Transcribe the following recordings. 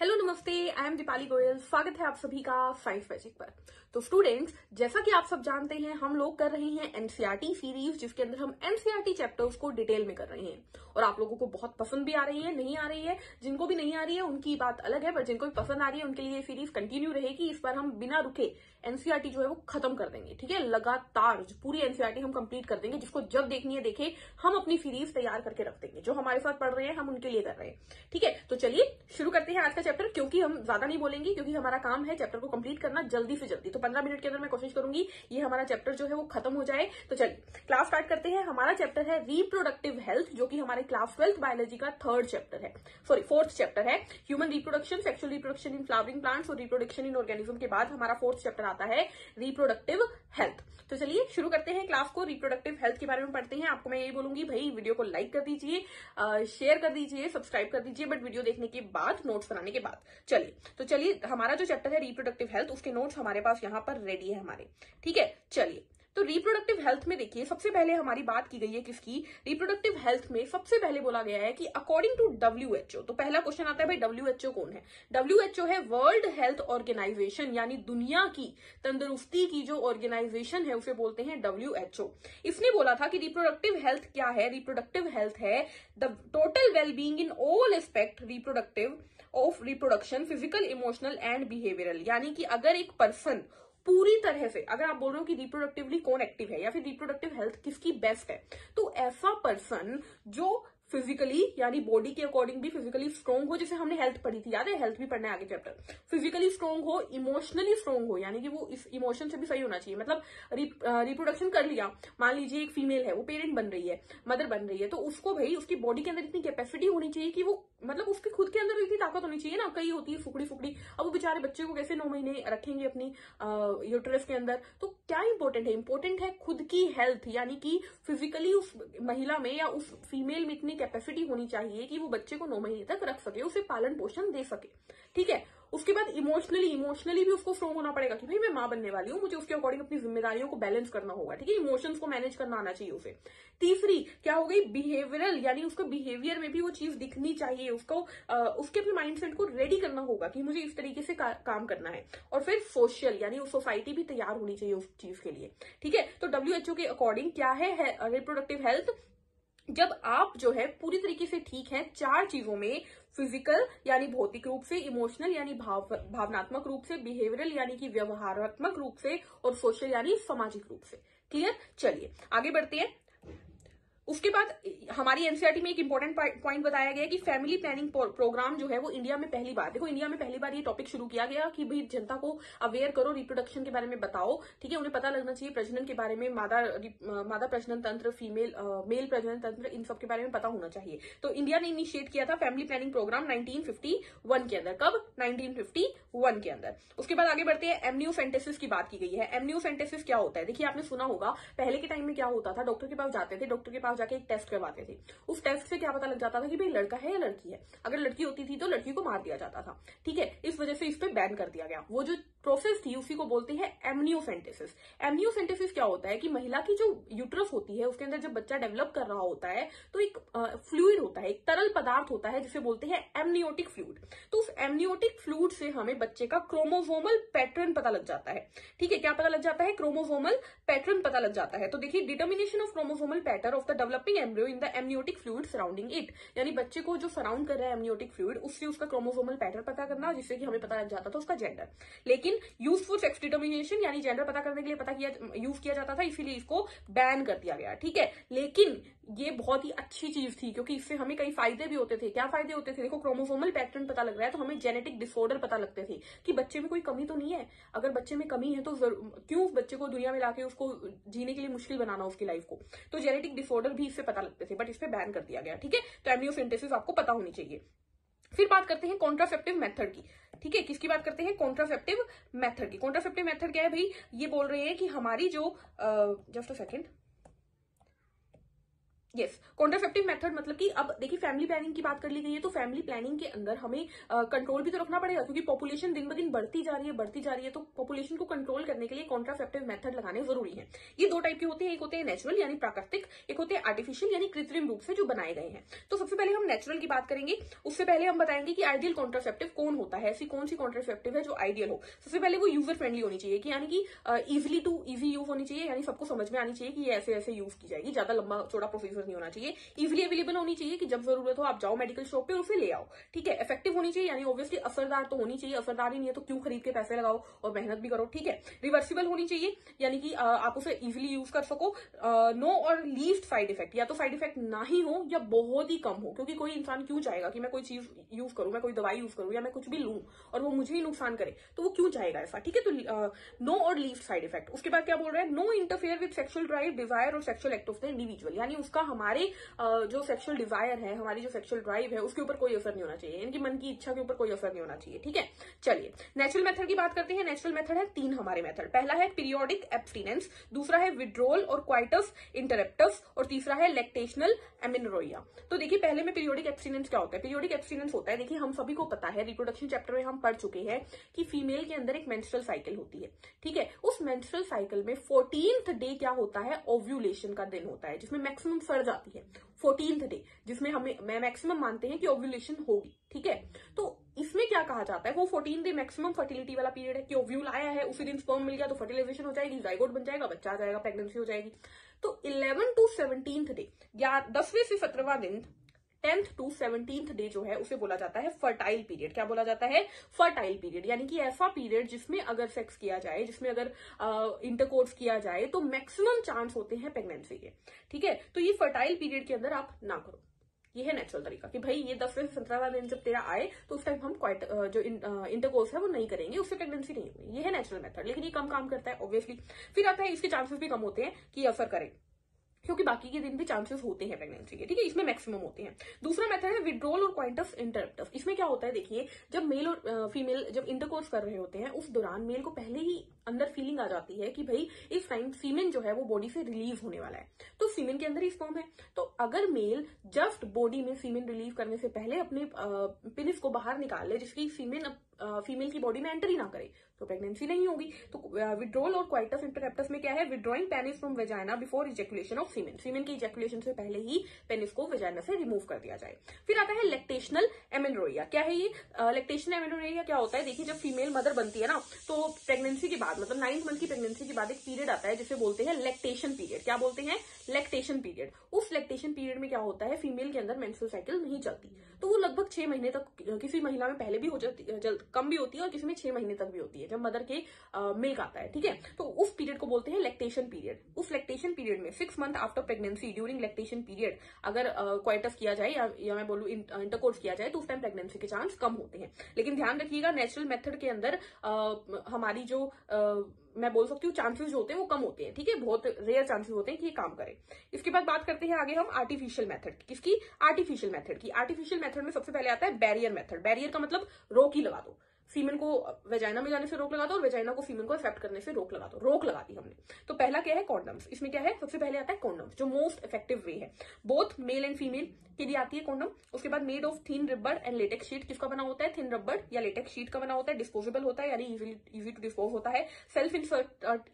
Hello नमस्ते, I am Deepali Goyal. स्वागत है आप सभी का साइंस मैजिक पर। तो स्टूडेंट्स, जैसा कि आप सब जानते हैं, हम लोग कर रहे हैं एनसीईआरटी सीरीज, जिसके अंदर हम एनसीईआरटी चैप्टर्स को डिटेल में कर रहे हैं और आप लोगों को बहुत पसंद भी आ रही है, नहीं आ रही है। जिनको भी नहीं आ रही है उनकी बात अलग है, पर जिनको भी पसंद आ रही है उनके लिए ये सीरीज कंटिन्यू रहेगी। इस बार हम बिना रुके एनसीईआरटी जो है वो खत्म कर देंगे, ठीक है। लगातार पूरी एनसीईआरटी हम कंप्लीट कर देंगे। जिसको जब देखनी है देखे, हम अपनी सीरीज तैयार करके रख देंगे। जो हमारे साथ पढ़ रहे हैं हम उनके लिए कर रहे हैं, ठीक है। तो चलिए शुरू करते हैं आज का चैप्टर, क्योंकि हम ज्यादा नहीं बोलेंगे, क्योंकि हमारा काम है चैप्टर को कंप्लीट करना जल्दी से जल्दी। तो 15 मिनट के अंदर मैं कोशिश करूंगी ये हमारा चैप्टर जो है वो खत्म हो जाए। तो चलिए क्लास स्टार्ट करते हैं। हमारा चैप्टर है रिप्रोडक्टिव हेल्थ, जो कि हमारे क्लास 12th बायोलॉजी का थर्ड चैप्टर है, सॉरी फोर्थ चैप्टर है। Human reproduction, sexual reproduction in flowering plants और रिप्रोडक्शन इन ऑर्गेनिज्म के बाद हमारा फोर्थ चैप्टर आता है रिप्रोडक्टिव हेल्थ। तो चलिए शुरू करते हैं क्लास को। रिप्रोडक्टिव हेल्थ के बारे में पढ़ते हैं। आपको मैं यही बोलूंगी, भाई वीडियो को लाइक कर दीजिए, शेयर कर दीजिए, सब्सक्राइब कर दीजिए, बट वीडियो देखने के बाद, नोट्स बनाने के बाद। चलिए हमारा जो चैप्टर है रिप्रोडक्टिव हेल्थ, उसके नोट्स हमारे पास यहाँ पर रेडी है हमारे, ठीक है। चलिए तो रिप्रोडक्टिव हेल्थ में देखिए, सबसे पहले हमारी बात की गई है किसकी? रिप्रोडक्टिव हेल्थ में सबसे पहले बोला गया है कि अकॉर्डिंग टू WHO। तो पहला क्वेश्चन आता है, भाई WHO कौन है? WHO है वर्ल्ड हेल्थ ऑर्गेनाइजेशन, यानी दुनिया की तंदुरुस्ती की जो ऑर्गेनाइजेशन है उसे बोलते हैं WHO। इसने बोला था कि रिप्रोडक्टिव हेल्थ क्या है? रिप्रोडक्टिव हेल्थ है the total wellbeing in all aspect reproductive of reproduction, physical, emotional and behavioural. यानी कि अगर एक पर्सन पूरी तरह से, अगर आप बोल रहे हो कि रिप्रोडक्टिवली कौन एक्टिव है या फिर रिप्रोडक्टिव हेल्थ किसकी बेस्ट है, तो ऐसा पर्सन जो फिजिकली यानी बॉडी के अकॉर्डिंग भी फिजिकली स्ट्रांग हो, जैसे हमने हेल्थ पढ़ी थी, याद है? हेल्थ भी पढ़ना है आगे चैप्टर। फिजिकली स्ट्रांग हो, इमोशनली स्ट्रांग हो, यानी कि वो इस इमोशन से भी सही होना चाहिए। मतलब रिप्रोडक्शन कर लिया, मान लीजिए एक फीमेल है, वो पेरेंट बन रही है, मदर बन रही है, तो उसको भाई उसकी बॉडी के अंदर इतनी कैपेसिटी होनी चाहिए कि वो, मतलब उसके खुद के अंदर इतनी ताकत होनी चाहिए ना। कई होती है फुकड़ी फुकड़ी, अब वो बेचारे बच्चे को कैसे 9 महीने रखेंगे अपनी यूट्रस के अंदर? तो क्या इंपॉर्टेंट है? इंपॉर्टेंट है खुद की हेल्थ, यानी कि फिजिकली उस महिला में या उस फीमेल में इतनी कैपेसिटी होनी चाहिए कि वो बच्चे को 9 महीने तक रख सके, उसे पालन पोषण दे सके, ठीक है। उसके बाद इमोशनली भी उसको स्ट्रांग होना पड़ेगा कि भाई मैं मां बनने वाली हूं, मुझे उसके अकॉर्डिंग अपनी जिम्मेदारियों को बैलेंस करना होगा, ठीक है। इमोशंस को मैनेज करना आना चाहिए उसे। तीसरी क्या हो गई? बिहेवियरल, यानी उसको बिहेवियर में भी वो चीज दिखनी चाहिए, उसको उसके अपने माइंडसेट को रेडी करना होगा कि मुझे इस तरीके से काम करना है। और फिर सोशल, यानी उस सोसाइटी भी तैयार होनी चाहिए उस चीज के लिए, ठीक है। तो WHO के अकॉर्डिंग क्या है रिप्रोडक्टिव हेल्थ? जब आप जो है पूरी तरीके से ठीक है 4 चीजों में, फिजिकल यानी भौतिक रूप से, इमोशनल यानी भावनात्मक रूप से, बिहेवियरल यानी कि व्यवहारात्मक रूप से, और सोशल यानी सामाजिक रूप से। क्लियर? चलिए आगे बढ़ते हैं। उसके बाद हमारी एनसीईआरटी में एक इंपॉर्टेंट पॉइंट बताया गया कि फैमिली प्लानिंग प्रोग्राम जो है वो इंडिया में पहली बार, देखो इंडिया में पहली बार ये टॉपिक शुरू किया गया कि भाई जनता को अवेयर करो, रिप्रोडक्शन के बारे में बताओ, ठीक है। उन्हें पता लगना चाहिए प्रजनन के बारे में, मादा प्रजनन तंत्र, फीमेल मेल प्रजनन तंत्र, इन सब के बारे में पता होना चाहिए। तो इंडिया ने इनिशिएट किया था फैमिली प्लानिंग प्रोग्राम 1951 के अंदर। कब? 1951 के अंदर। उसके बाद आगे बढ़ते हैं, एमनियोसेंटेसिस की बात की गई है। एमनियोसेंटेसिस क्या होता है? देखिए आपने सुना होगा पहले के टाइम में क्या होता था, डॉक्टर के पास जाते थे, डॉक्टर के पास जाके एक टेस्ट करवाते थे। उस टेस्ट से क्या पता लग जाता था कि भाई लड़का है या लड़की है। अगर लड़की होती थी तो लड़की को मार दिया जाता था, ठीक है। इस वजह से इस पे बैन कर दिया गया। वो जो प्रोसेस थी उसी को बोलते हैं एमनियोसेंटेसिस। एमनियोसेंटेसिस क्या होता है कि महिला की जो यूट्रस होती है उसके अंदर जब बच्चा डेवलप कर रहा होता है तो एक फ्लूइड होता है, एक तरल पदार्थ होता है जिसे बोलते हैं एमनियोटिक फ्लूइड। तो उस एमनियोटिक फ्लूइड से हमें बच्चे का क्रोमोसोमल पैटर्न पता लग जाता है, ठीक है। क्या पता लग जाता है? क्रोमोसोमल पैटर्न पता लग जाता है। तो देखिए, determination of chromosomal pattern of the developing embryo in the amniotic fluid surrounding it, यानी बच्चे को जो सराउंड कर रहा है एमनियोटिक फ्लूइड, उससे उसका क्रोमोसोमल पैटर्न पता करना, जिससे कि हमें पता लग जाता था उसका जेंडर। लेकिन यूज फॉर सेक्स डिटर्मिनेशन यानी जेंडर पता करने के लिए यूज किया जाता था, इसीलिए इसको बैन कर दिया गया, ठीक है। लेकिन ये बहुत ही अच्छी चीज थी, क्योंकि इससे हमें कई फायदे भी होते थे। क्या फायदे होते थे? देखो, क्रोमोसोमल पैटर्न पता लग रहा है तो हमें जेनेटिक डिसऑर्डर पता लगते थे कि बच्चे में कोई कमी तो नहीं है। अगर बच्चे में कमी है तो क्यों उस बच्चे को दुनिया में लाके उसको जीने के लिए मुश्किल बनाना उसकी लाइफ को? तो जेनेटिक डिसऑर्डर भी इससे पता लगते थे, बट इस पे बैन कर दिया गया, ठीक है। तो एमनियोसेंटेसिस आपको पता होनी चाहिए। फिर बात करते हैं कॉन्ट्रासेप्टिव मेथड की, ठीक है। किसकी बात करते हैं? कॉन्ट्रासेप्टिव मेथड की। कॉन्ट्रासेप्टिव मेथड क्या है भाई? ये बोल रहे हैं कि हमारी जो just a second, yes, contraceptive method मतलब कि अब देखिए फैमिली प्लानिंग की बात कर ली गई है, तो फैमिली प्लानिंग के अंदर हमें कंट्रोल भी तो रखना पड़ेगा, क्योंकि पॉपुलेशन दिन ब दिन बढ़ती जा रही है, तो पॉपुलेशन को कंट्रोल करने के लिए कॉन्ट्रासेप्टिव मेथड लगाने जरूरी है। ये दो टाइप के होते हैं, एक होते हैं नेचुरल यानी प्राकृतिक, एक होते हैं आर्टिफिशियल यानी कृत्रिम रूप से जो बनाए गए हैं। तो सबसे पहले हम नेचुरल की बात करेंगे, उससे पहले हम बताएंगे कि आइडियल कॉन्ट्रासेप्टिव कौन होता है, ऐसी कौन सी कॉन्ट्रासेप्टिव है जो आइडियल हो। सबसे पहले वो यूजर फ्रेंडली होनी चाहिए, कि यानी कि इजी यूज होनी चाहिए, यानी सबको समझ में आनी चाहिए कि ये ऐसे ऐसे यूज की जाएगी, ज्यादा लंबा चौड़ा प्रोसीजर नहीं होना चाहिए। इजीली अवेलेबल होनी चाहिए कि जब जरूरत हो आप जाओ मेडिकल शॉप पे उसे ले आओ, ठीक है। इफेक्टिव होनी चाहिए, यानी ऑब्वियसली असरदार तो होनी चाहिए, असरदार ही नहीं है तो क्यों खरीद के पैसे लगाओ और मेहनत भी करो, ठीक है। रिवर्सिबल होनी चाहिए, यानी कि आप उसे इजीली यूज कर सको। नो और लीस्ट साइड इफेक्ट, या तो साइड इफेक्ट ना ही हो या बहुत ही कम हो, क्योंकि कोई इंसान क्यों चाहेगा कि मैं कोई चीज यूज करूं, मैं कोई दवाई यूज करूं या मैं कुछ भी लूं और वो मुझे ही नुकसान करे, तो वो क्यों चाहेगा ऐसा, ठीक है। तो नो और लीस्ट साइड इफेक्ट। उसके बाद क्या बोल रहा है, no interfere with sexual drive, desire और sexual act of the individual, यानी उसका हमारे जो सेक्सुअल डिजायर है, हमारी जो सेक्सुअल ड्राइव है, उसके ऊपर कोई असर नहीं होना चाहिए, इनकी मन की इच्छा के ऊपर कोई असर नहीं होना चाहिए, ठीक है। चलिए नेचुरल मेथड की बात करते हैं। नेचुरल मेथड है 3 हमारे मेथड। पहला है पीरियोडिक एब्सटिनेंस, दूसरा है विड्रोल और क्वाइटस इंटरप्टस, और तीसरा है लैक्टेशनल एमेनोरेया। तो देखिए पहले में पीरियोडिक एब्सटिनेंस क्या होता है। पीरियोडिक एब्सटिनेंस होता है, देखिए हम सभी को पता है, रिप्रोडक्शन चैप्टर में हम पढ़ चुके हैं कि फीमेल के अंदर एक मेंस्ट्रुअल साइकिल होती है, ठीक है। उस मेंस्ट्रुअल साइकिल में 14th डे क्या होता है, ओव्यूलेशन का दिन होता है, जिसमें मैक्सिमम सर्ज आती है 14th डे, जिसमें हमें मैक्सिमम मानते हैं कि ओव्यूलेशन होगी, ठीक है। तो इसमें क्या कहा जाता है, वो 14 डे मैक्सिमम फर्टिलिटी वाला पीरियड है कि ओव्यूल आया है, उसी दिन स्पर्म मिल गया तो फर्टिलाइजेशन हो जाएगी, जाइगोट बन जाएगा, बच्चा आ जाएगा, प्रेगनेंसी हो जाएगी। तो 11 to 17th डे, 10वें से 17वां दिन, 10th to 17th डे जो है उसे बोला जाता है फर्टाइल पीरियड। क्या बोला जाता है, फर्टाइल पीरियड, यानी कि ऐसा पीरियड जिसमें अगर सेक्स किया जाए, जिसमें अगर इंटरकोर्स किया जाए तो मैक्सिमम चांस होते हैं प्रेगनेंसी के, ठीक है। तो ये फर्टाइल पीरियड के अंदर आप ना करो। ये है नेचुरल तरीका कि भाई ये 10वें से 17वां दिन जब तेरा आए तो उस टाइम हम क्वाइट जो इंटरकोर्स है वो नहीं करेंगे, उससे प्रेगनेंसी नहीं होगी। ये है नेचुरल मेथड, लेकिन ये कम काम करता है ऑब्वियसली। फिर आता है इसके चांसेस भी कम होते हैं कि असर करे, क्योंकि बाकी के दिन भी चांसेस होते हैं प्रेगनेंसी के, ठीक है, इसमें मैक्सिमम होते हैं। दूसरा मेथड है विड्रोल और क्वाइटस इंटरप्टस। इसमें क्या होता है, देखिए जब मेल और फीमेल जब इंटरकोर्स कर रहे होते हैं उस दौरान मेल को पहले ही अंदर फीलिंग आ जाती है कि भाई इस टाइम सीमेन जो है वो बॉडी से रिलीज होने वाला है, तो सीमेन के अंदर ही स्पर्म है। तो अगर मेल जस्ट बॉडी में सीमेन रिलीव करने से पहले अपने पेनिस को बाहर निकाल ले, जिसकी सीमेन फीमेल की बॉडी में एंटर ही ना करे, तो प्रेगनेंसी नहीं होगी। तो विड्रोल और क्वाइटस इंटरप्टस में क्या है, withdrawing penis from vagina before ejaculation of semen, semen की इजैकुलेशन से पहले ही पेनिस को वेजाइना से रिमूव कर दिया जाए। फिर आता है लैक्टेशनल एमेनोरेया। क्या है ये लैक्टेशनल एमेनोरेया, क्या होता है, देखिए जब फीमेल मदर बनती है ना, तो प्रेगनेंसी के बाद मतलब 9th मंथ की प्रेगनेंसी के बाद एक पीरियड आता है जिसे बोलते हैं लैक्टेशन पीरियड। क्या बोलते हैं, लैक्टेशन पीरियड। उस लैक्टेशन पीरियड में क्या होता है, फीमेल के अंदर मेंस्ट्रुअल साइकिल नहीं चलती, तो वो लगभग 6 महीने तक, किसी महिला में पहले भी हो जाती है, कम भी होती है, और किसी में 6 महीने तक भी होती है जब मदर के मिल्क आता है, ठीक है। तो उस पीरियड को बोलते हैं लैक्टेशन पीरियड। उस लैक्टेशन पीरियड में 6 month after pregnancy, during lactation period अगर क्वाइटस किया जाए या मैं बोलूं इंटरकोर्स किया जाए, तो उस टाइम प्रेगनेंसी के चांस कम होते हैं। लेकिन ध्यान रखिएगा नेचुरल मेथड के अंदर हमारी जो मैं बोल सकती हूँ चांसेस जो होते हैं वो कम होते हैं, ठीक है, बहुत रेयर चांसेस होते हैं कि ये काम करे। इसके बाद बात करते हैं आगे हम आर्टिफिशियल मेथड की। किसकी, आर्टिफिशियल मेथड की। आर्टिफिशियल मेथड में सबसे पहले आता है बैरियर मेथड। बैरियर का मतलब रोक ही लगा दो, फीमेल को वेजाइना में जाने से रोक लगा दो और वेजाइना को फीमेल को इफेक्ट करने से रोक लगा दो, रोक लगा दी हमने। तो पहला क्या है, कॉन्डम्स। इसमें क्या है, सबसे पहले आता है कॉन्डम्स, जो मोस्ट इफेक्टिव वे है, बोथ मेल एंड फीमेल के लिए आती है कॉन्डम। उसके बाद made of thin rubber and latex sheet. किसका बना होता है, थिन रबर या लेटेक्स शीट का बना होता है। डिस्पोजेबल होता है यानी इजी टू डिस्पोज होता है। सेल्फ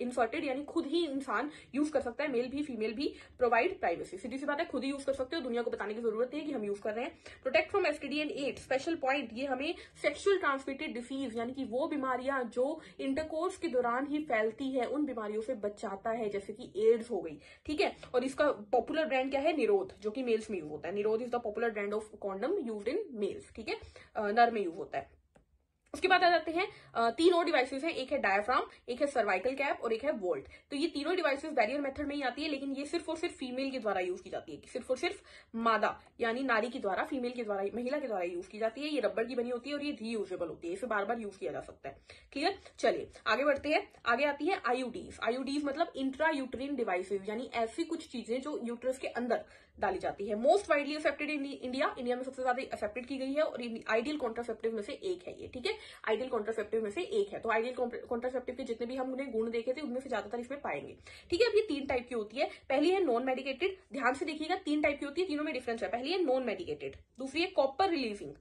इंसर्टेड यानी खुद ही इंसान यूज कर सकता है, मेल भी फीमेल भी। प्रोवाइड प्राइवेसी, सीधी सी बात है, खुद ही यूज कर सकते हो, दुनिया को बताने की जरूरत है कि हम यूज कर रहे हैं। Protect from STD and AIDS. Special point, ये हमें सेक्सुअल ट्रांसमिटेड डिसीज यानी कि वो बीमारियां जो इंटरकोर्स के दौरान ही फैलती है उन बीमारियों से बचाता है, जैसे कि एड्स हो गई, ठीक है। और इसका पॉपुलर ब्रांड क्या है, निरोध, जो कि मेल्स में यूज होता है। निरोध is the popular brand of condom used in males, ठीक है, नर में यूज होता है। उसके बाद आ जाते हैं 3 और डिवाइसेस हैं, एक है डायफ्राम, एक है सर्वाइकल कैप और एक है वोल्ट। तो ये तीनों डिवाइसेस बैरियर मेथड में ही आती है, लेकिन ये सिर्फ और सिर्फ फीमेल के द्वारा यूज की जाती है, सिर्फ और सिर्फ मादा यानी नारी के द्वारा, फीमेल के द्वारा, महिला के द्वारा यूज की जाती है। ये रबर की बनी होती है और ये रीयूजेबल होती है, इसे बार बार यूज किया जा सकता है, क्लियर। चलिए आगे बढ़ते हैं। आगे आती है आईयूडीज। आईयूडीज मतलब इंट्रा यूट्रीन डिवाइसेज, यानी ऐसी कुछ चीजें जो यूट्रस के अंदर डाली जाती है। Most widely affected in India, India में सबसे ज्यादा अफेक्टेड की गई है और आइडियल कॉन्ट्रासेप्टिव में से एक है ये, ठीक है, आइडियल कॉन्ट्रासेप्टिव में से एक है। तो आइडियल कॉन्ट्रासेप्टिव के जितने भी हमने गुण देखे थे उनमें से ज्यादातर इसमें पाएंगे, ठीक है। अब ये 3 टाइप की होती है। पहली है नॉन मेडिकेटेड, ध्यान से देखिएगा 3 टाइप की होती है, तीनों में डिफरेंस है। पहली है नॉन मेडिकेटेड, दूसरी है कॉपर रिलीजिंग,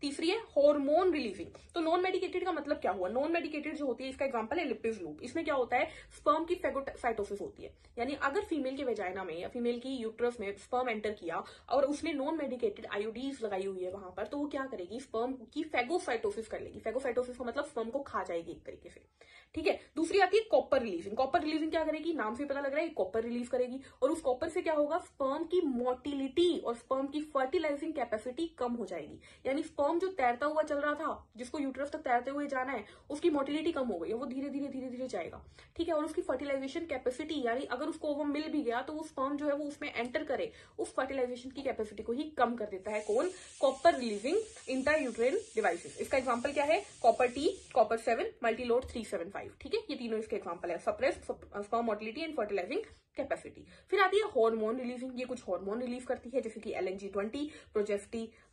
तीसरी है हार्मोन रिलीजिंग। तो नॉन मेडिकेटेड का मतलब क्या हुआ? नॉन मेडिकेटेड जो होती है इसका एग्जांपल है लिपिज लूप। इसमें क्या होता है, स्पर्म की फेगोसाइटोसिस होती है, यानी अगर फीमेल के वेजाइना में या फीमेल की यूट्रस में स्पर्म एंटर किया और उसने नॉन मेडिकेटेड आयोडीज लगाई हुई है वहां पर, तो वो क्या करेगी, स्पर्म की फेगोसाइटोसिस कर लेगी। फेगोसाइटोसिस का मतलब स्पर्म को खा जाएगी एक तरीके से, ठीक है। दूसरी आती है कॉपर रिलीजिंग। कॉपर रिलीजिंग क्या करेगी, नाम से पता लग रहा है कॉपर रिलीज करेगी, और उस कॉपर से क्या होगा, स्पर्म की मोटिलिटी और स्पर्म की फर्टिलाइजिंग कैपेसिटी कम हो जाएगी। यानी स्पर्म जो तैरता हुआ चल रहा था, जिसको यूट्रस तक तैरते हुए जाना है, उसकी मोटिलिटी कम हो गई है, वो धीरे धीरे जाएगा, ठीक है। और उसकी फर्टिलाइजेशन कैपेसिटी, यानी अगर उसको ओवम मिल भी गया तो वो स्पर्म जो है वो उसमें एंटर करे, उस फर्टिलाइजेशन की कैपेसिटी को ही कम कर देता है। कौन? Copper releasing intrauterine devices. इसका एग्जांपल क्या है, कॉपर टी, कॉपर 7, मल्टीलोड 375, ठीक है। ये तीनों इसके एग्जांपल है, suppress sperm motility and fertilising capacity. फिर आती है हार्मोन रिलीजिंग। ये कुछ हार्मोन रिलीज करती है, जैसे कि LNG-20,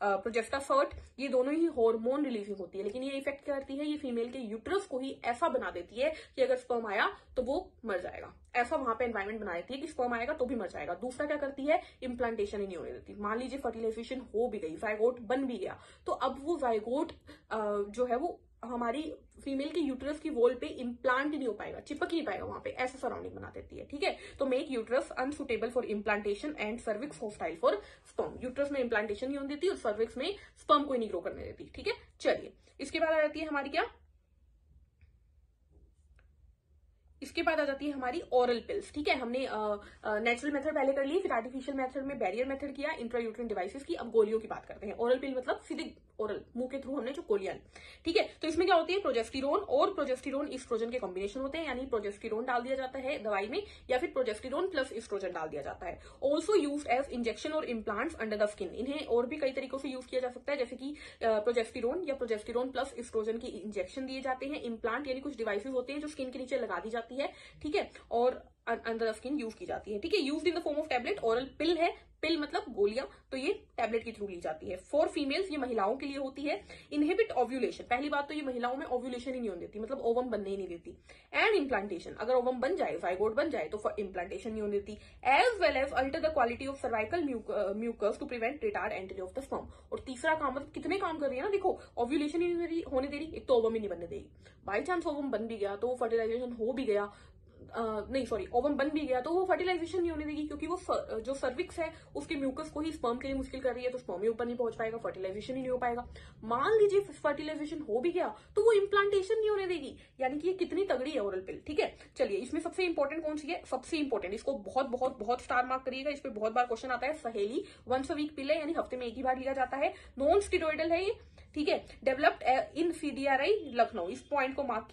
प्रोजेस्टासर्ट, ये दोनों ही हार्मोन रिलीजिंग होती है। लेकिन ये इफेक्ट क्या करती है, ये फीमेल के यूट्रस को ही ऐसा बना देती है कि अगर स्पर्म आया तो वो मर जाएगा। ऐसा वहां पे एनवायरमेंट बना देती है कि स्पर्म आएगा तो भी मर जाएगा। दूसरा क्या करती है, इम्प्लांटेशन ही नहीं होने देती। मान लीजिए फर्टिलाइजेशन हो भी गई, जायगोट बन भी गया, तो अब वो जायगोट जो है वो हमारी फीमेल के यूट्रस की वॉल पे इम्प्लांट ही नहीं हो पाएगा, चिपक ही नहीं पाएगा वहां पे, ऐसा सराउंडिंग बना देती है, ठीक है। तो make uterus unsuitable for implantation and cervix hostile for sperm. Uterus में इम्प्लांटेशन नहीं होने देती और सर्विक्स में स्पर्म को नहीं ग्रो करने देती, ठीक है। चलिए, इसके बाद आ जाती है हमारी क्या, इसके बाद आ जाती है हमारी ओरल पिल्स, ठीक है। हमने नेचुरल मेथड पहले कर ली, फिर आर्टिफिशियल मेथड में बैरियर मेथड किया, इंट्रायूट्राइन डिवाइसेस की, अब गोलियों की बात करते हैं। ओरल पिल मतलब सीधे ओरल, मुंह के थ्रू हमने जो गोलियां, ठीक है। तो इसमें क्या होती है, प्रोजेस्टेरोन और प्रोजेस्टेरोन एस्ट्रोजन के कॉम्बिनेशन होते हैं, यानी प्रोजेस्टेरोन डाल दिया जाता है दवाई में, या फिर प्रोजेस्टेरोन प्लस एस्ट्रोजन डाल दिया जाता है। ऑल्सो यूज्ड एज इंजेक्शन और इम्प्लांट्स अंडर द स्किन। इन्हें और भी कई तरीकों से यूज किया जा सकता है, जैसे कि प्रोजेस्टेरोन या प्रोजेस्टेरोन प्लस एस्ट्रोजन की इंजेक्शन दिए जाते हैं। इम्प्लांट यानी कुछ डिवाइसेस होते हैं जो स्किन के नीचे लगा दी जाती है, ठीक है, और अंडर द स्किन यूज की जाती है, ठीक है। Used in the form of tablet. Oral pill है, पिल मतलब गोलियां, तो ये टैबलेट के थ्रू ली जाती है। फॉर फीमेल्स, ये महिलाओं के लिए होती है। इनहिबिट ओव्यूलेशन, पहली बात तो ये महिलाओं में ओव्यूलेशन ही नहीं होने देती, मतलब ओवम बनने ही नहीं देती। एंड इम्प्लांटेशन, अगर ओवम बन जाए, जाइगोट बन जाए, तो इम्प्लांटेशन नहीं होने देती। As well as alter the quality of cervical mucus to prevent retard entry of the sperm. और तीसरा काम, मतलब कितने काम कर रही है ना, देखो, ओव्यूलेशन ही नहीं होने दे रही, एक तो ओवम ही नहीं बनने देगी, बाई चांस ओवम बन भी गया तो फर्टिलाइजेशन हो भी गया, नहीं सॉरी, ओवम बन भी गया तो वो फर्टिलाइजेशन नहीं होने देगी, क्योंकि वो जो सर्विक्स है उसके म्यूकस को ही स्पर्म के लिए मुश्किल कर रही है, तो स्पर्म ही ऊपर नहीं पहुंच पाएगा, फर्टिलाइजेशन ही नहीं हो पाएगा। मान लीजिए फर्टिलाइजेशन हो भी गया तो वो इम्प्लांटेशन नहीं होने देगी, यानी कि ये कितनी तगड़ी है ओरल पिल, ठीक है। चलिए, इसमें सबसे इंपॉर्टेंट कौन सी है, सबसे इंपॉर्टेंट, इसको बहुत बहुत बहुत स्टार मार्क करिएगा, इस पर बहुत बार क्वेश्चन आता है, सहेली। वंस अ वीक पिल है, यानी हफ्ते में एक ही बार लिया जाता है। नॉन स्टेरॉइडल है ये, ठीक है। डेवलप्ड इन CDRI लखनऊ, इस पॉइंट को मार्क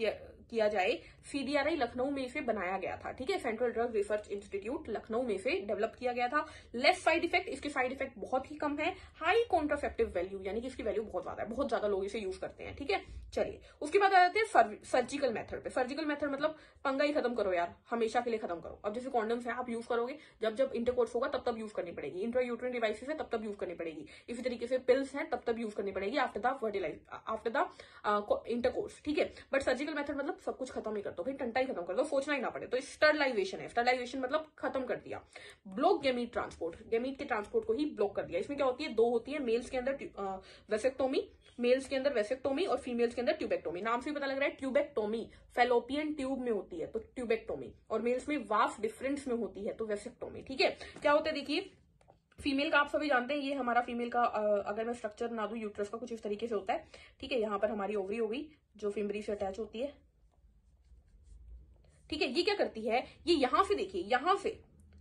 किया जाए, CDRI लखनऊ में इसे बनाया गया था, ठीक है। Central drug research institute Lucknow में से डेवलप किया गया था। लेस साइड इफेक्ट, इसके साइड इफेक्ट बहुत ही कम है। हाई कॉन्ट्रासेप्टिव वैल्यू, यानी कि इसकी वैल्यू बहुत ज्यादा है, बहुत ज्यादा लोग इसे यूज करते हैं, ठीक है। चलिए, उसके बाद आ जाते हैं सर्जिकल मेथड पे। सर्जिकल मेथड मतलब पंगा ही खत्म करो यार, हमेशा के लिए खत्म करो। अब जैसे कॉन्डम्स है, आप यूज करोगे, जब जब इंटरकोर्स होगा तब तब यूज करनी पड़ेगी। इंट्रायूट्राइन डिवाइसेस है, तब तब यूज करनी पड़ेगी। इसी तरीके से पिल्स हैं, तब तब यूज करनी पड़ेगी आफ्टर द इंटरकोर्स, ठीक है। बट सर्जिकल मेथड मतलब सब कुछ खत्म ही कर दो भाई, टंटा ही खत्म कर दो, सोचना ही ना पड़े। तो स्टरलाइजेशन है, स्टरलाइजेशन मतलब खत्म कर दिया। ब्लॉक गेमीट ट्रांसपोर्ट, गेमीट के ट्रांसपोर्ट को ही ब्लॉक कर दिया। इसमें क्या होती है, दो होती है, मेल्स के अंदर वेसेक्टोमी, मेल्स के अंदर वेसेक्टोमी और फीमेल्स के अंदर ट्यूबेक्टोमी। नाम से पता लग रहा है, ट्यूबेक्टोमी फैलोपियन ट्यूब में होती है तो ट्यूबेक्टोमी, और मेल्स में वाफ डिफरेंस में होती है तो वेसेक्टोमी, ठीक है। क्या होता है, देखिए, फीमेल का आप सभी जानते हैं, ये हमारा फीमेल का अगर मैं स्ट्रक्चर बना दूं यूट्रस का, कुछ इस तरीके से होता है, ठीक है। यहाँ पर हमारी ओवरी हो गई जो फिम्बरी से अटैच होती है, ठीक है। ये क्या करती है, ये यहां से देखिए, यहां से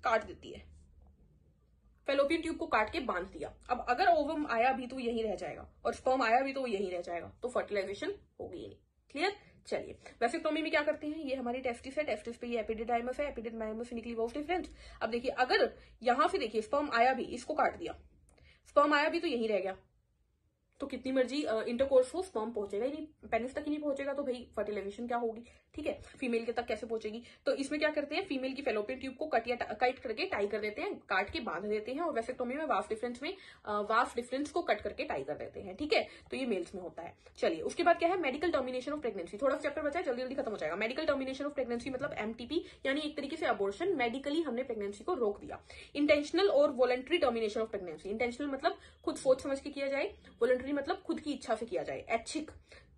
काट देती है, फेलोपियन ट्यूब को काट के बांध दिया। अब अगर ओवम आया भी तो यहीं रह जाएगा, और स्पर्म आया भी तो यहीं रह जाएगा, तो फर्टिलाइजेशन होगी नहीं। क्लियर। चलिए, वेसेक्टोमी में क्या करते हैं, ये हमारी टेस्टिस है, टेस्टिस पे ये एपिडिडाइमस है, एपिडिडाइमस फिनिकली वॉल्व डिफरेंस। अब देखिए, अगर यहां से देखिए स्पर्म आया भी, इसको काट दिया, स्पर्म आया भी तो यहीं रह गया, तो कितनी मर्जी इंटरकोर्स हो, स्पर्म पहुंचेगा ही नहीं, पेनिस तक ही नहीं पहुंचेगा, तो भाई फर्टिलाइजेशन क्या होगी, ठीक है, फीमेल के तक कैसे पहुंचेगी। तो इसमें क्या करते हैं, फीमेल की फेलोपियन ट्यूब को कट करके टाई कर देते हैं, काट के बांध देते हैं, और वैसेक्टोमी में वाफ डिफरेंस को कट करके टाई कर देते हैं, ठीक है। तो ये मेल्स में होता है। चलिए, उसके बाद क्या है, मेडिकल टर्मिनेशन ऑफ प्रेगनेंसी। थोड़ा सा चैप्टर बचा है, जल्दी जल्दी खत्म हो जाएगा। मेडिकल टर्मिनेशन ऑफ प्रेगनेंसी मतलब एमटीपी, यानी एक तरीके से अबॉर्शन, मेडिकली हमने प्रेगनेंसी को रोक दिया। इंटेंशनल और voluntary termination of pregnancy. Intentional मतलब खुद सोच समझ के किया जाए, वॉलंटरी मतलब खुद की इच्छा से किया जाए, ऐच्छिक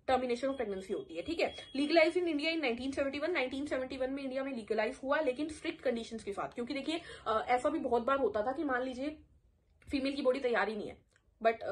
टर्मिनेशन ऑफ प्रेगनेंसी होती है, ठीक है। लीगलाइज इन इंडिया इन 1971 में इंडिया में लीगलाइज हुआ, लेकिन स्ट्रिक्ट कंडीशंस के साथ, क्योंकि देखिए ऐसा भी बहुत बार होता था कि मान लीजिए फीमेल की बॉडी तैयार ही नहीं है, बट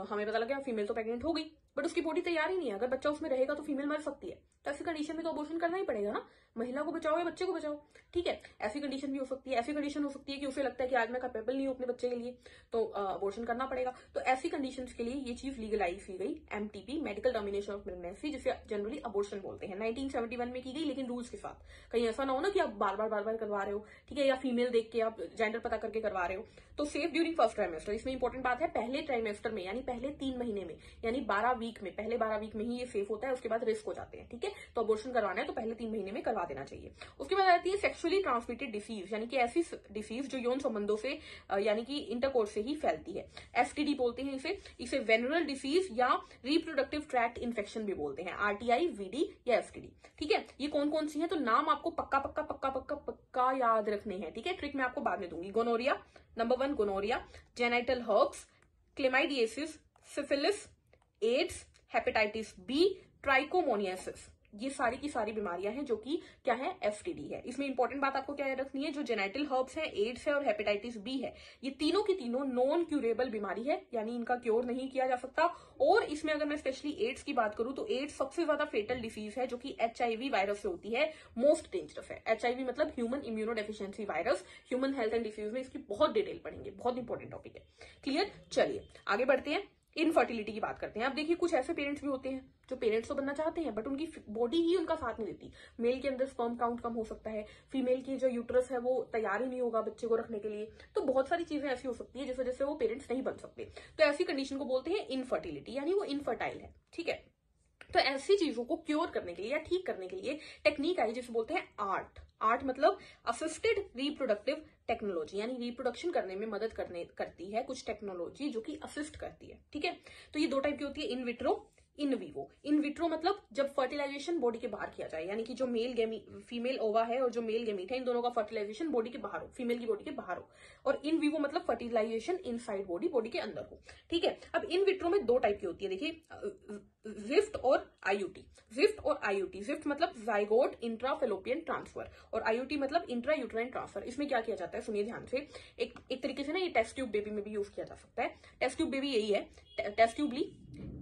हमें पता लगा फीमेल तो प्रेग्नेंट हो गई, बट उसकी बॉडी तैयार ही नहीं है, अगर बच्चा उसमें रहेगा तो फीमेल मर सकती है, तो ऐसी कंडीशन में तो अबॉर्शन करना ही पड़ेगा ना, महिला को बचाओ या बच्चे को बचाओ, ठीक है। ऐसी कंडीशन भी हो सकती है। ऐसी कंडीशन हो सकती है कि उसे लगता है कि आज मैं कैपेबल नहीं हूं अपने बच्चे के लिए, तो अबॉर्शन करना पड़ेगा। तो ऐसी कंडीशंस के लिए ये चीज लीगलाइज की गई, MTP, medical termination of pregnancy, जिसे जनरली अबॉर्शन बोलते हैं। 1971 में की गई, लेकिन रूल्स के साथ। कहीं ऐसा ना हो ना कि आप बार बार करवा रहे हो, ठीक है, या फीमेल देख के आप जेंडर पता करके करवा रहे हो। तो सेफ ड्यूरिंग फर्स्ट ट्राइमेस्टर, इसमें इंपॉर्टेंट बात है, पहले ट्राइमेस्टर में, यानी पहले 3 महीने में, यानी 12 वीक में, पहले 12 वीक में ही ये सेफ होता है, उसके बाद रिस्क हो जाते हैं, ठीक है। तो अबॉर्शन करवाना है तो पहले 3 महीने में करवा देना चाहिए। उसके बाद आती है सेक्सुअली ट्रांसमिटेड डिसीज, यानी कि ऐसी डिसीज जो यौन संबंधों से यानी कि इंटरकोर्स से ही फैलती है। एसटीडी बोलते हैं इसे वेनरल डिसीज या रिप्रोडक्टिव ट्रैक्ट इन्फेक्शन भी बोलते हैं, आरटीआई, वीडी या एसटीडी, ठीक है। ये कौन कौन सी है, तो नाम आपको पक्का याद रखने हैं, ठीक है, ट्रिक मैं आपको बाद में दूंगी। Gonorrhoea, number 1 gonorrhoea, genital herpes, chlamydiasis, syphilis, AIDS, hepatitis B, trichomoniasis, ये सारी की सारी बीमारियां हैं जो कि क्या है, एसटीडी है। इसमें इंपॉर्टेंट बात आपको क्या याद रखनी है, जो जेनाइटल हर्ब्स है, एड्स है और हेपेटाइटिस बी है, ये तीनों की तीनों नॉन क्यूरेबल बीमारी है, यानी इनका क्योर नहीं किया जा सकता। और इसमें अगर मैं स्पेशली एड्स की बात करूं तो एड्स सबसे ज्यादा फेटल डिसीज है, जो कि एचआईवी वायरस से होती है, मोस्ट डेंजरस है। एचआईवी मतलब human immuno deficiency virus. Human health and disease में इसकी बहुत डिटेल पढ़ेंगे, बहुत इंपॉर्टेंट टॉपिक है, क्लियर। चलिए आगे बढ़ते हैं, इनफर्टिलिटी की बात करते हैं। अब देखिए, कुछ ऐसे पेरेंट्स भी होते हैं जो पेरेंट्स तो बनना चाहते हैं, बट उनकी बॉडी ही उनका साथ नहीं देती। मेल के अंदर स्पर्म काउंट कम हो सकता है, फीमेल की जो यूट्रस है वो तैयार ही नहीं होगा बच्चे को रखने के लिए, तो बहुत सारी चीजें ऐसी हो सकती है जिस वजह से वो पेरेंट्स नहीं बन सकते। तो ऐसी कंडीशन को बोलते हैं इनफर्टिलिटी, यानी वो इनफर्टाइल है, ठीक है। तो ऐसी चीजों को क्योर करने के लिए या ठीक करने के लिए टेक्निक आई जिसे बोलते हैं आर्ट मतलब असिस्टेड रिप्रोडक्टिव टेक्नोलॉजी, यानी रिप्रोडक्शन करने में मदद करती है कुछ टेक्नोलॉजी जो कि असिस्ट करती है, ठीक है। तो ये 2 टाइप की होती है, in vitro, in vivo. In vitro मतलब जब फर्टिलाइजेशन बॉडी के बाहर किया जाए, यानी कि जो फीमेल ओवा है और जो मेल गेमीट है, इन दोनों का फर्टिलाइजेशन बॉडी के बाहर हो, फीमेल की बॉडी के बाहर हो। और इन विवो मतलब फर्टिलाइजेशन इनसाइड बॉडी के अंदर हो, ठीक है। अब इन विट्रो में 2 टाइप की होती है, देखिए, जिफ्ट और आईयूटी। जिफ्ट मतलब जाइगोट इंट्राफेलोपियन ट्रांसफर, और आईयूटी मतलब इंट्रा यूट्राइन ट्रांसफर। इसमें क्या किया जाता है, सुनिए ध्यान से, एक तरीके से ना ये टेस्ट ट्यूब बेबी में भी यूज किया जा सकता है। टेस्ट ट्यूब बेबी यही है, टेस्ट ट्यूब ली,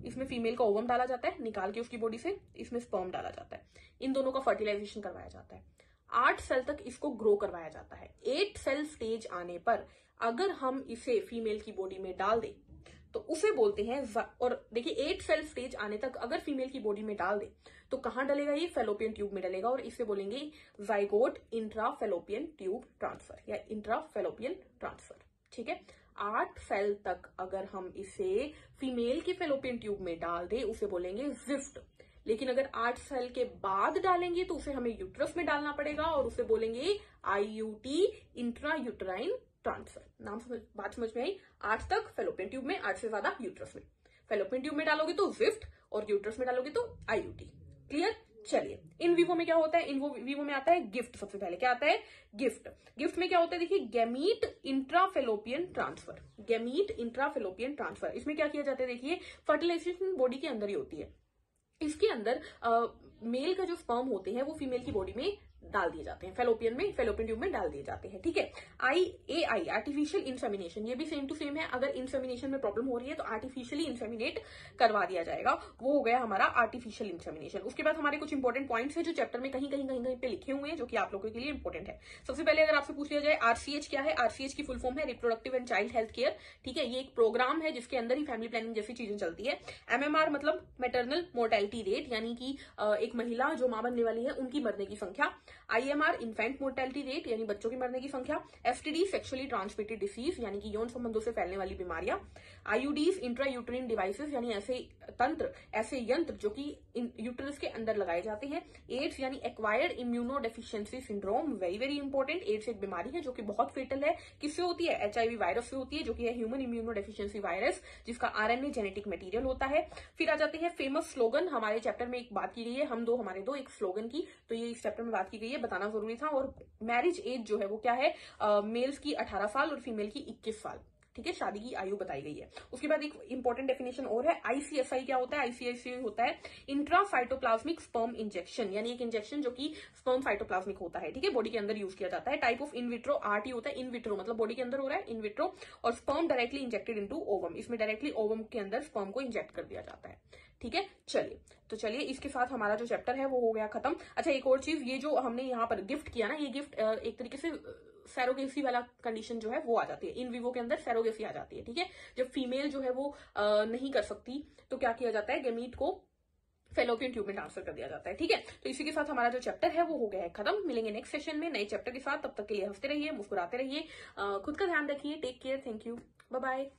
इसमें फीमेल का ओवम डाला जाता है, निकाल के उसकी बॉडी से इसमें स्पर्म डाला जाता है, इन दोनों का फर्टिलाइजेशन करवाया जाता है। 8 सेल तक इसको ग्रो करवाया जाता है। 8 सेल स्टेज आने पर अगर हम इसे फीमेल की बॉडी में डाल दें तो उसे बोलते हैं, और देखिए 8 सेल स्टेज आने तक अगर फीमेल की बॉडी में डाल दे तो कहां डलेगा, ये फेलोपियन ट्यूब में डलेगा, और इसे बोलेंगे जाइगोट इंट्राफेलोपियन ट्यूब ट्रांसफर या इंट्राफेलोपियन ट्रांसफर, ठीक है। 8 सेल तक अगर हम इसे फीमेल की फेलोपियन ट्यूब में डाल दे उसे बोलेंगे जिफ्ट। लेकिन अगर 8 सेल के बाद डालेंगे तो उसे हमें यूट्रस में डालना पड़ेगा और उसे बोलेंगे आईयूटी, इंट्रा यूट्राइन ट्रांसफर। बात समझ में आई। 8 तक फेलोपियन ट्यूब में, 8 से ज्यादा यूट्रस में। फेलोपियन ट्यूब में डालोगे तो जिफ्ट और यूट्रस में डालोगे तो आईयूटी, क्लियर। चलिए, इन विवो में क्या होता है, इन विवो में आता है गिफ्ट। सबसे पहले क्या आता है, गिफ्ट में क्या होता है, देखिए, gamete intrafallopian transfer. Gamete intrafallopian transfer, इसमें क्या किया जाता है, देखिए, फर्टिलाइजेशन बॉडी के अंदर ही होती है। इसके अंदर मेल का जो स्पर्म होते हैं वो फीमेल की बॉडी में डाल दिए जाते हैं, फेलोपियन ट्यूब में डाल दिए जाते हैं, ठीक है। AII आर्टिफिशियल इंसेमिनेशन, ये भी सेम टू सेम है। अगर इंसेमिनेशन में प्रॉब्लम हो रही है तो आर्टिफिशियली इंसेमिनेट करवा दिया जाएगा, वो हो गया हमारा आर्टिफिशियल इंसेमिनेशन। उसके बाद हमारे कुछ इंपॉर्टेंट पॉइंट्स है जो चैप्टर में कहीं पे लिखे हुए हैं, जो कि आप लोगों के लिए इंपॉर्टेंट है। सबसे पहले अगर आपसे पूछ लिया जाए RCH क्या है, RCH की फुल फॉर्म है reproductive and child health care, ठीक है। ये एक प्रोग्राम है जिसके अंदर ही फैमिली प्लानिंग जैसी चीजें चलती है। MMR मतलब मैटरनल मोर्टेलिटी रेट, यानी कि एक महिला जो मां बनने वाली है उनकी मरने की संख्या। IMR इन्फेंट मोर्टेलिटी रेट यानी बच्चों की मरने की संख्या, STD सेक्सुअली ट्रांसमिटेड डिसीज यानी कि यौन संबंधों से फैलने वाली बीमारियां, IUDs इंट्रा यूट्रीन डिवाइसेस यानी ऐसे यंत्र जो कि यूट्रस के अंदर लगाए जाते हैं, एड्स यानी acquired immunodeficiency syndrome, very very important. AIDS एक बीमारी है जो कि बहुत फेटल है, किससे होती है? HIV वायरस से होती है, जो कि है ह्यूमन इम्यूनो डेफिशिएंसी वायरस, जिसका RNA जेनेटिक मटेरियल होता है। फिर आ जाते हैं फेमस स्लोगन, हमारे चैप्टर में एक बात की गई है, हमारे दो एक स्लोगन की, तो ये इस चैप्टर में बात की गई है, बताना जरूरी था। और मैरिज एज जो है वो क्या है? मेल्स की 18 साल और फीमेल की 21 साल, ठीक है, शादी की आयु बताई गई है। उसके बाद एक इंपॉर्टेंट डेफिनेशन और है, ICSI क्या होता है? ICSI होता है इंट्राफाइटोप्लाज्मिक स्पर्म इंजेक्शन, यानी एक इंजेक्शन जो कि स्पर्म फाइटोप्लाज्मिक होता है, ठीक है, बॉडी के अंदर यूज किया जाता है। टाइप ऑफ इनविट्रो, RT होता है इनविट्रो मतलब बॉडी के अंदर हो रहा है, इनविट्रो। और sperm directly injected into ovum, इसमें डायरेक्टली ओवम के अंदर स्पर्म को इंजेक्ट कर दिया जाता है, ठीक है। चलिए इसके साथ हमारा जो चैप्टर है वो हो गया खत्म। अच्छा, एक और चीज, ये जो हमने यहाँ पर गिफ्ट किया ना, ये गिफ्ट एक तरीके से सैरोगेसी वाला कंडीशन जो है वो आ जाती है, इन विवो के अंदर सैरोगेसी आ जाती है, ठीक है। जब फीमेल जो है वो नहीं कर सकती तो क्या किया जाता है? गैमीट को फेलोपियन ट्यूब में ट्रांसफर कर दिया जाता है, ठीक है। तो इसी के साथ हमारा जो चैप्टर है वो हो गया है खत्म। मिलेंगे नेक्स्ट सेशन में नए चैप्टर के साथ, तब तक के लिए हंसते रहिए, मुस्कुराते रहिए, खुद का ध्यान रखिए, take care, thank you, bye bye.